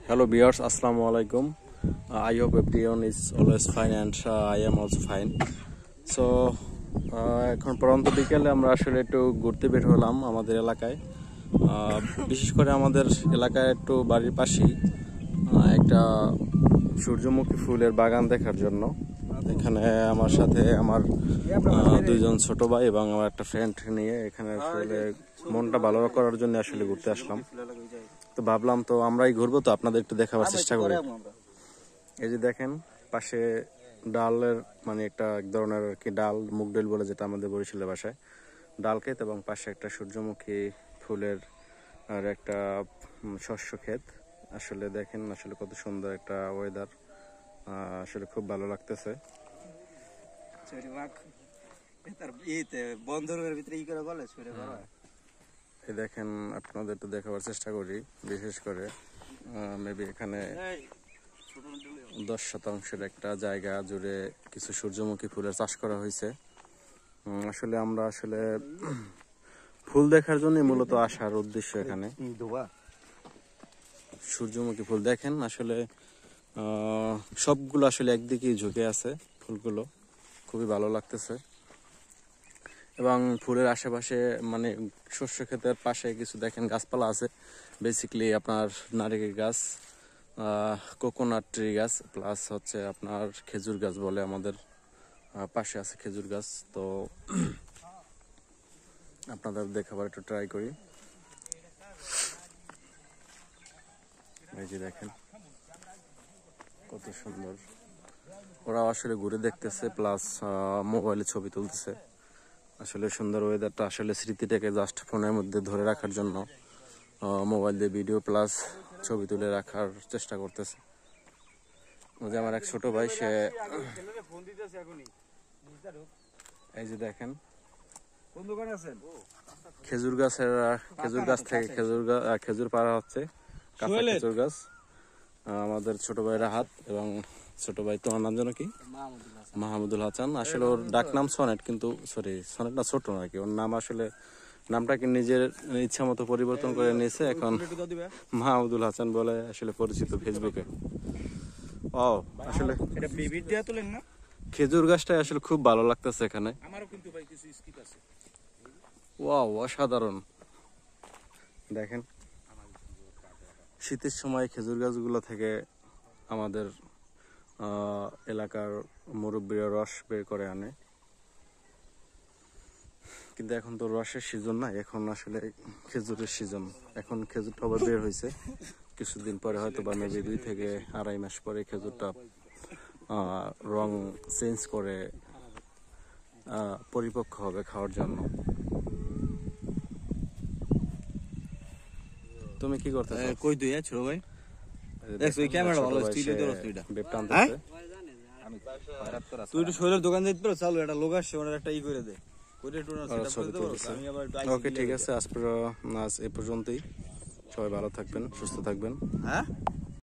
Hello viewers, Assalamu alaikum. I hope everyone is always fine and I am also fine. So এখন পরন্ত বিকেলে আমরা আসলে একটু ঘুরতে বের হলাম আমাদের এলাকায়। বিশেষ করে আমাদের এলাকায় একটু বাড়ির পাশেই একটা সূর্যমুখী ফুলের বাগান দেখার জন্য। এখানে আমার সাথে আমার দুইজন ছোট ভাই এবং আমার একটা ফ্রেন্ড নিয়ে এখানে আসলে মনটা ভালো করার জন্য আসলে ঘুরতে আসলাম। তো ভাবলাম তো আমরাই ঘুরবো, তো আপনাদের একটু দেখাবার চেষ্টা করি। এই যে দেখেন পাশে ডালের মানে একটা এক ধরনের আর কি ডাল, মুগ ডাল বলে যেটা আমাদের বরিশালের ভাষায়, ডাল ক্ষেত এবং পাশে একটা সূর্যমুখী ফুলের আর একটা শস্য ক্ষেত। আসলে দেখেন আসলে কত সুন্দর একটা ওয়েদার, আসলে খুব ভালো লাগতেছে। এই দেখেন আপনাদের একটু দেখাবার চেষ্টা করি। বিশেষ করে মেবি এখানে 10% একটা জায়গা জুড়ে কিছু সূর্যমুখী ফুলের চাষ করা হয়েছে। আসলে আমরা আসলে ফুল দেখার জন্য মূলত আসার উদ্দেশ্য এখানে। সূর্যমুখী ফুল দেখেন আসলে সবগুলো আসলে একদিকেই ঝুঁকে আছে ফুলগুলো, খুবই ভালো লাগতেছে। এবং ফুলের আশেপাশে মানে শস্য ক্ষেতের পাশে কিছু দেখেন গাছপালা আছে, বেসিক্যালি আপনার নারিকেল গাছ, কোকোনাট ট্রি গাছ, প্লাস হচ্ছে আপনার খেজুর গাছ বলে আমাদের পাশে আছে খেজুর গাছ। তো আপনাদের দেখাবার একটু ট্রাই করি। এই যে দেখেন কত সুন্দর, ওরা আসলে ঘুরে দেখতেছে প্লাস মোবাইলে ছবি তুলতেছে। আসলে সুন্দর ওয়েদারটা আসলে স্মৃতিটাকে জাস্ট ফোনের মধ্যে ধরে রাখার জন্য মোবাইল দিয়ে ভিডিও প্লাস ছবি তুলে রাখার চেষ্টা করতেছে। যে আমার এক ছোট ভাই, সে এই যে দেখেন খেজুর গাছ থেকে খেজুর পাড়া হচ্ছে, কাঁচা খেজুর গাছ। আমাদের ছোট ভাই রাহাত এবং ছোট ভাই, তোমার নাম যেন কি? মাহমুদুল হাসান। আসলে ওর ডাক নাম সনেট, কিন্তু সনেট না, ছোট নাকি, ওর নাম আসলে নামটাকে নিজের ইচ্ছা মতো পরিবর্তন করে নিয়েছে, এখন মাহমুদুল হাসান বলে আসলে পরিচিত ফেসবুকে। ও আসলে খেজুর গাছটাই আসলে খুব ভালো লাগতেছে এখানে। ওয়াও, অসাধারণ। দেখেন শীতের সময় খেজুর গাছগুলো থেকে আমাদের এলাকার মুরব্বীরা রস বের করে আনে, কিন্তু এখন তো রসের সিজন না, এখন আসলে খেজুরের সিজন। এখন খেজুরটা আবার বের হয়েছে, কিছুদিন পরে হয়তো বা মেবি 2 থেকে 2.5 মাস পরে খেজুরটা রং চেঞ্জ করে পরিপক্ক হবে খাওয়ার জন্য। তুমি কি করতে কই তুই ছোট ভাই? ক্যামেরা ভালো, তুই একটু শরীরের দোকান যাইতে পারো, চালু একটা লোক আসছে, ওনার একটা ই করে দে। ওকে ঠিক আছে, আজ এ পর্যন্তই। সবাই ভালো থাকবেন, সুস্থ থাকবেন। হ্যাঁ।